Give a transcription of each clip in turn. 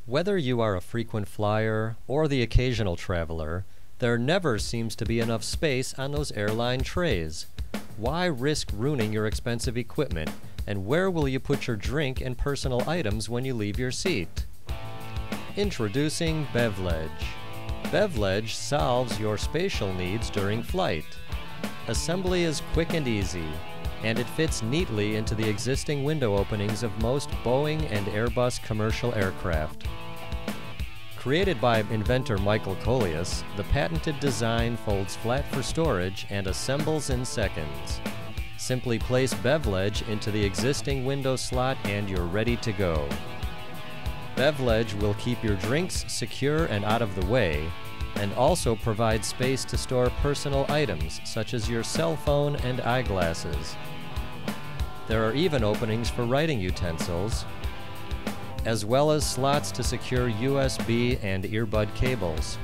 Whether you are a frequent flyer or the occasional traveler, there never seems to be enough space on those airline trays. Why risk ruining your expensive equipment? And where will you put your drink and personal items when you leave your seat? Introducing Bev-Ledge. Bev-Ledge solves your spatial needs during flight. Assembly is quick and easy, and it fits neatly into the existing window openings of most Boeing and Airbus commercial aircraft. Created by inventor Michael Coleus, the patented design folds flat for storage and assembles in seconds. Simply place Bev-Ledge into the existing window slot and you're ready to go. Bev-Ledge will keep your drinks secure and out of the way, and also provide space to store personal items such as your cell phone and eyeglasses. There are even openings for writing utensils, as well as slots to secure USB and earbud cables.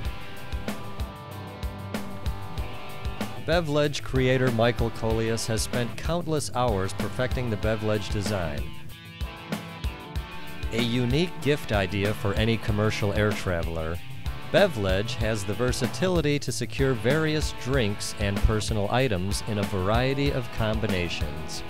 Bev-Ledge creator Michael Coleus has spent countless hours perfecting the Bev-Ledge design. A unique gift idea for any commercial air traveler, Bev-Ledge has the versatility to secure various drinks and personal items in a variety of combinations.